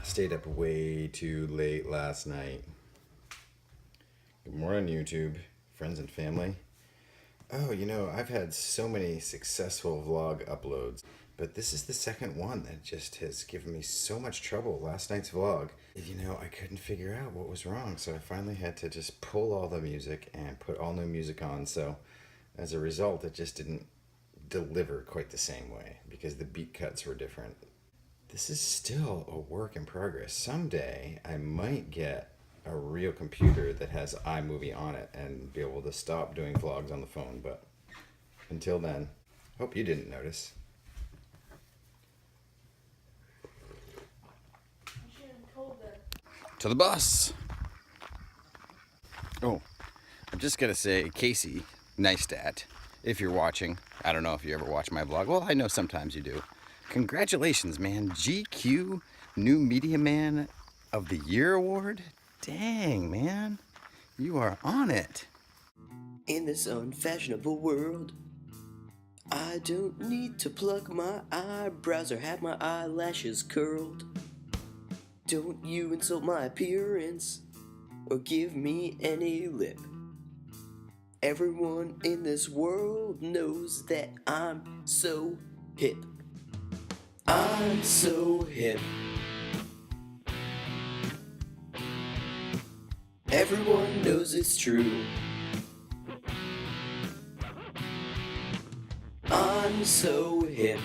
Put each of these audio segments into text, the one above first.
I stayed up way too late last night. Good morning, YouTube, friends and family. Oh, I've had so many successful vlog uploads, but this is the second one that just has given me so much trouble. Last night's vlog, I couldn't figure out what was wrong, so I finally had to just pull all the music and put all new music on. So as a result, it just didn't deliver quite the same way because the beat cuts were different. This is still a work in progress. Someday I might get a real computer that has iMovie on it and be able to stop doing vlogs on the phone, but until then, hope you didn't notice. To the bus! Oh, I'm just gonna say, Casey Neistat, if you're watching, I don't know if you ever watch my vlog. Well, I know sometimes you do. Congratulations, man. GQ New Media Man of the Year Award? Dang, man. You are on it. In this unfashionable world, I don't need to pluck my eyebrows or have my eyelashes curled. Don't you insult my appearance or give me any lip. Everyone in this world knows that I'm so hip. I'm so hip. Everyone knows it's true. I'm so hip.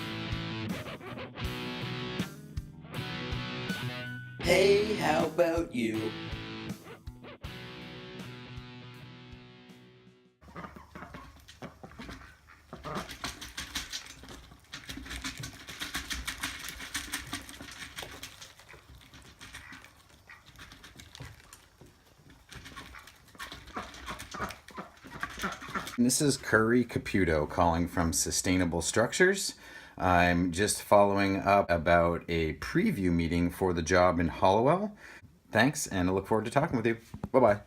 Hey, how about you? This is Curry Caputo calling from Sustainable Structures. I'm just following up about a preview meeting for the job in Hollowell. Thanks, and I look forward to talking with you. Bye-bye.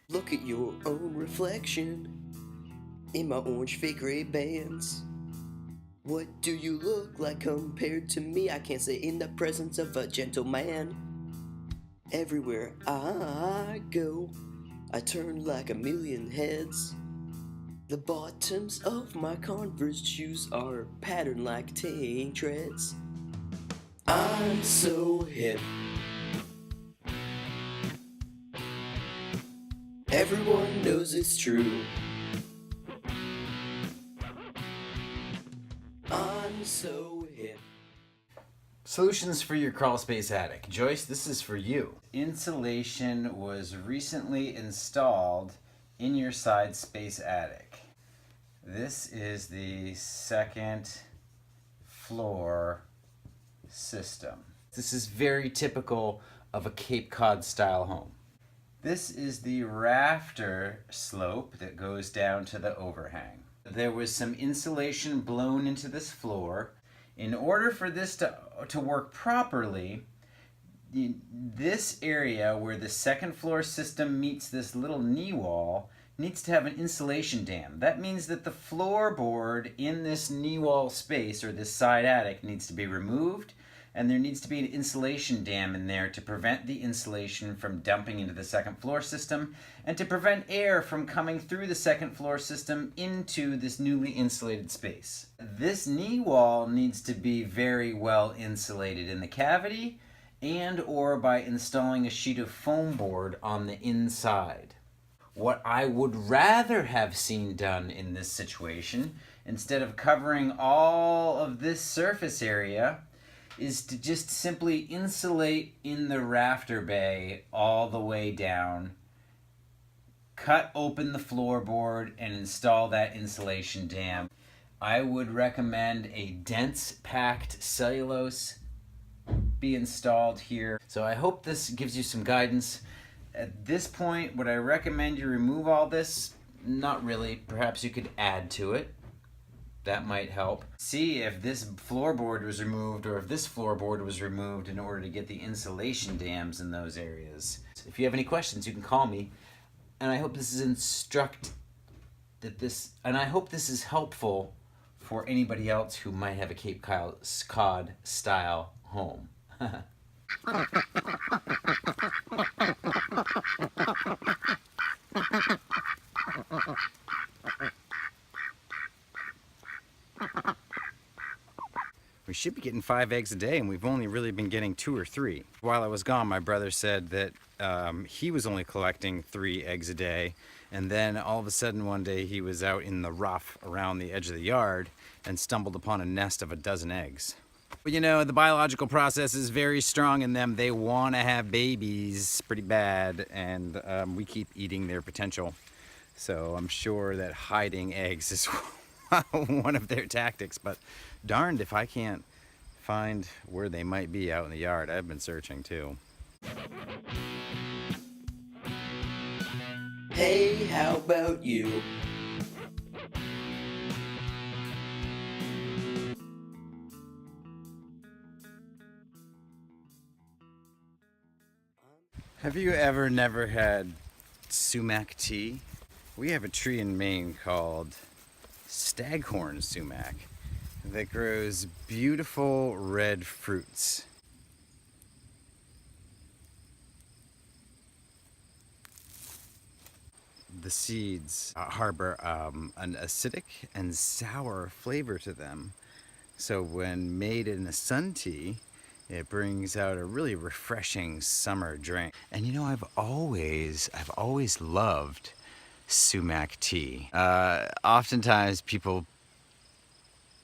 Look at your own reflection in my orange fake Ray-Bans. What do you look like compared to me? I can't say in the presence of a gentleman. Everywhere I go, I turn like a million heads. The bottoms of my Converse shoes are patterned like tank treads. I'm so hip. Everyone knows it's true. I'm so hip. Solutions for your crawl space attic. Joyce, this is for you. Insulation was recently installed in your side space attic. This is the second floor system. This is very typical of a Cape Cod style home. This is the rafter slope that goes down to the overhang. There was some insulation blown into this floor. In order for this to work properly, this area where the second floor system meets this little knee wall needs to have an insulation dam. That means that the floorboard in this knee wall space or this side attic needs to be removed, and there needs to be an insulation dam in there to prevent the insulation from dumping into the second floor system and to prevent air from coming through the second floor system into this newly insulated space. This knee wall needs to be very well insulated in the cavity and or by installing a sheet of foam board on the inside. What I would rather have seen done in this situation, instead of covering all of this surface area, is to just simply insulate in the rafter bay all the way down, cut open the floorboard, and install that insulation dam. I would recommend a dense packed cellulose be installed here. So I hope this gives you some guidance. At this point, would I recommend you remove all this? Not really. Perhaps you could add to it. That might help. See if this floorboard was removed or if this floorboard was removed in order to get the insulation dams in those areas. If you have any questions, you can call me. And I hope this is I hope this is helpful for anybody else who might have a Cape Cod style home. We should be getting 5 eggs a day, and we've only really been getting 2 or 3. While I was gone, my brother said that he was only collecting 3 eggs a day, and then all of a sudden one day he was out in the rough around the edge of the yard and stumbled upon a nest of a dozen eggs. But you know, the biological process is very strong in them. They want to have babies pretty bad, and we keep eating their potential. So I'm sure that hiding eggs is one of their tactics, but darned if I can't find where they might be out in the yard. I've been searching too. Hey, how about you? Have you ever never had sumac tea? We have a tree in Maine called staghorn sumac that grows beautiful red fruits. The seeds harbor an acidic and sour flavor to them. So when made in a sun tea, it brings out a really refreshing summer drink. And you know, I've always loved sumac tea. Oftentimes people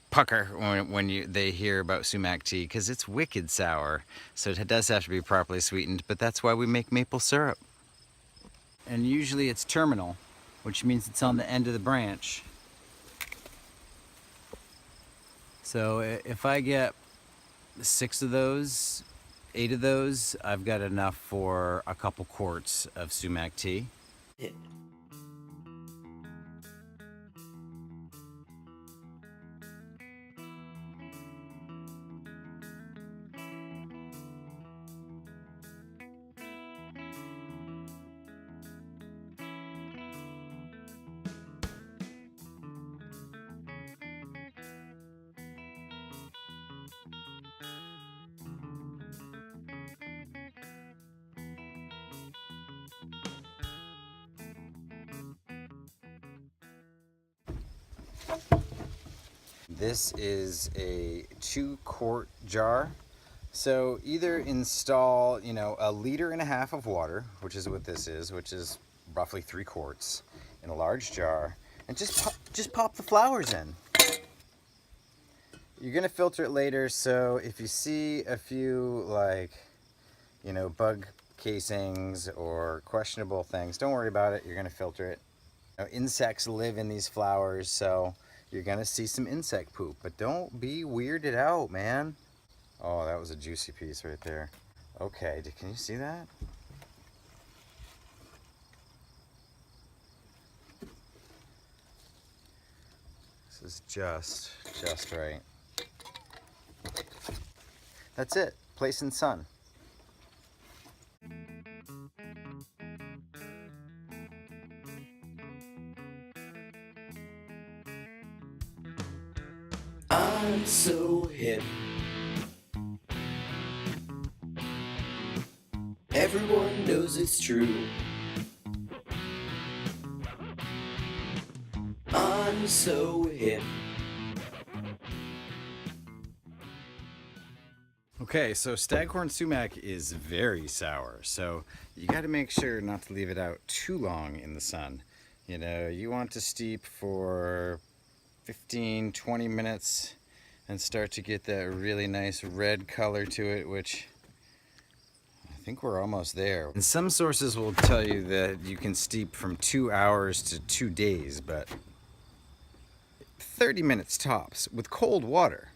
pucker when they hear about sumac tea because it's wicked sour. So it does have to be properly sweetened, but that's why we make maple syrup. And usually it's terminal, which means it's on the end of the branch. So if I get 6 of those, 8 of those, I've got enough for a couple quarts of sumac tea. Yeah. This is a 2-quart jar. So either install, you know, 1.5 liters of water, which is what this is, which is roughly 3 quarts, in a large jar, and just pop the flowers in. You're gonna filter it later, so if you see a few, like, you know, bug casings or questionable things, don't worry about it. You're gonna filter it. You know, insects live in these flowers, so you're gonna see some insect poop, but don't be weirded out, man. Oh, that was a juicy piece right there. Okay, can you see that? This is just right. That's it. Place in sun. I'm so hip. Everyone knows it's true. I'm so hip. Okay, so staghorn sumac is very sour, so you got to make sure not to leave it out too long in the sun. You know, you want to steep for 15-20 minutes and start to get that really nice red color to it, which I think we're almost there. And some sources will tell you that you can steep from 2 hours to 2 days, but 30 minutes tops with cold water,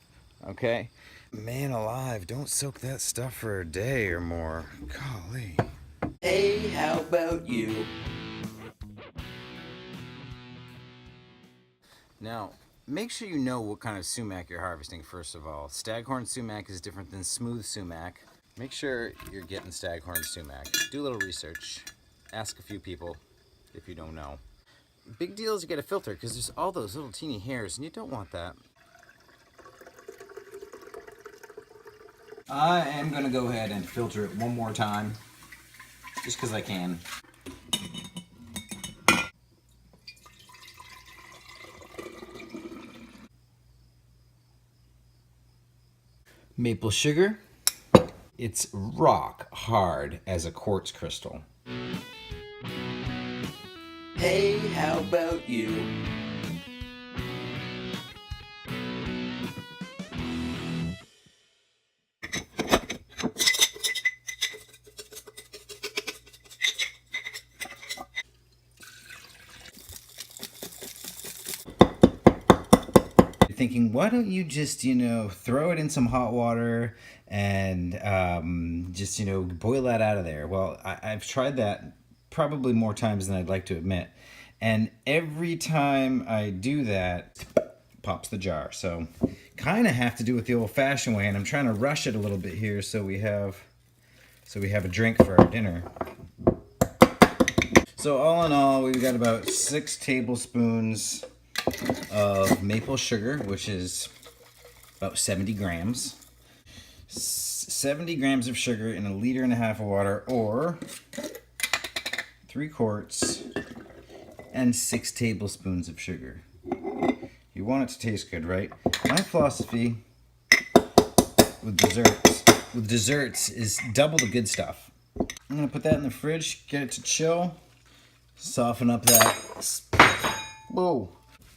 okay? Man alive, don't soak that stuff for a day or more. Golly. Hey, how about you? Now, make sure you know what kind of sumac you're harvesting first of all. Staghorn sumac is different than smooth sumac. Make sure you're getting staghorn sumac. Do a little research. Ask a few people if you don't know. Big deal is you get a filter because there's all those little teeny hairs and you don't want that. I am going to go ahead and filter it one more time, just because I can. Maple sugar, it's rock hard as a quartz crystal. Hey, how about you? Thinking, why don't you just, throw it in some hot water and just, boil that out of there? Well, I've tried that probably more times than I'd like to admit. And every time I do that, pops the jar. So kind of have to do it the old-fashioned way, and I'm trying to rush it a little bit here so we have a drink for our dinner. So all in all, we've got about 6 tablespoons of maple sugar, which is about 70 grams. 70 grams of sugar in 1.5 liters of water, or 3 quarts and 6 tablespoons of sugar. You want it to taste good, right? My philosophy with desserts is double the good stuff. I'm gonna put that in the fridge, get it to chill, soften up that. Whoa.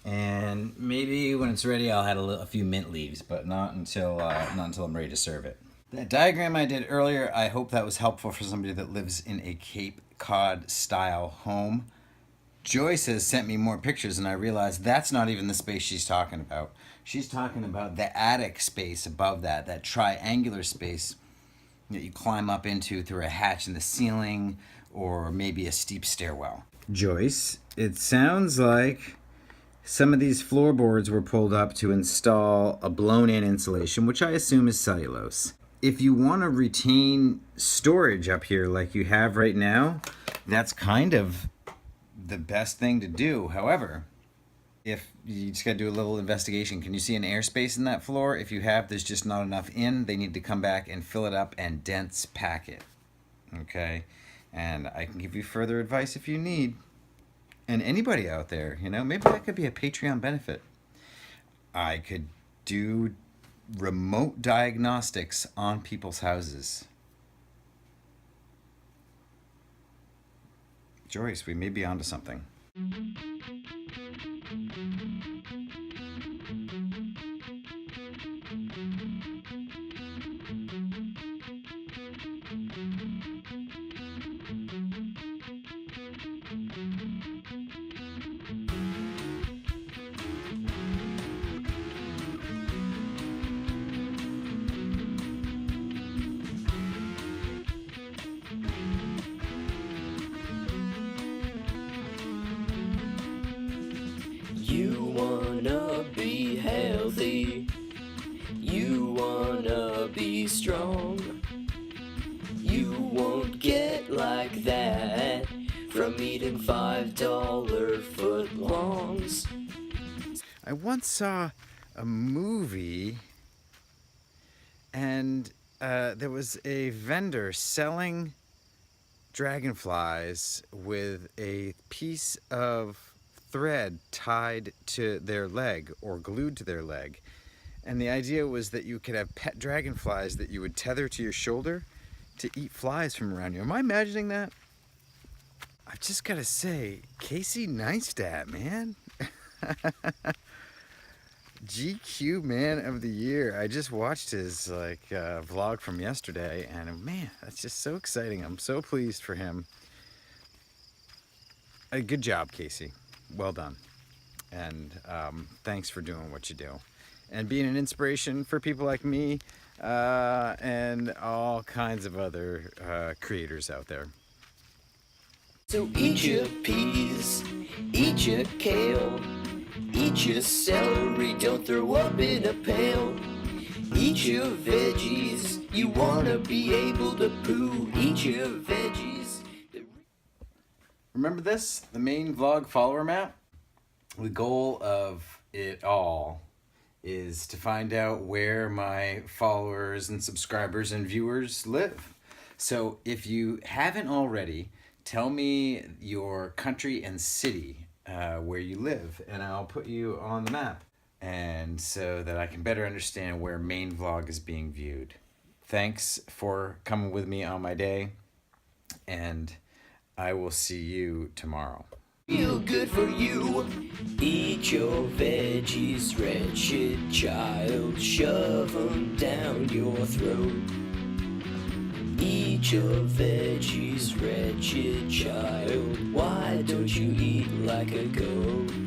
And maybe when it's ready, I'll add a few mint leaves, but not until I'm ready to serve it. That diagram I did earlier, I hope that was helpful for somebody that lives in a Cape Cod style home. Joyce has sent me more pictures, and I realized that's not even the space she's talking about. She's talking about the attic space above that triangular space that you climb up into through a hatch in the ceiling, or maybe a steep stairwell. Joyce, it sounds like some of these floorboards were pulled up to install a blown-in insulation, which I assume is cellulose. If you want to retain storage up here like you have right now, that's kind of the best thing to do. However, if you just got to do a little investigation, can you see an airspace in that floor? If you have, there's just not enough in. They need to come back and fill it up and dense pack it. Okay? And I can give you further advice if you need. And anybody out there, maybe that could be a Patreon benefit. I could do remote diagnostics on people's houses. Joyce, we may be onto something. You wanna be healthy. You wanna be strong. You won't get like that from eating $5 footlongs. I once saw a movie, and there was a vendor selling dragonflies with a piece of thread tied to their leg or glued to their leg. And the idea was that you could have pet dragonflies that you would tether to your shoulder to eat flies from around you. Am I imagining that? I've just got to say, Casey Neistat, man. GQ Man of the Year. I just watched his vlog from yesterday, and man, that's just so exciting. I'm so pleased for him. Good job, Casey. Well done. And thanks for doing what you do and being an inspiration for people like me and all kinds of other creators out there. So eat your peas, eat your kale, eat your celery, don't throw up in a pail. Eat your veggies, you wanna be able to poo. Eat your veggies. Remember this? The Maine vlog follower map? The goal of it all is to find out where my followers and subscribers and viewers live. So if you haven't already, tell me your country and city where you live, and I'll put you on the map, and so that I can better understand where Maine Vlog is being viewed. Thanks for coming with me on my day, and I will see you tomorrow. Feel good for you. Eat your veggies, wretched child. Shove them down your throat. Eat your veggies, wretched child. Why don't you eat like a goat?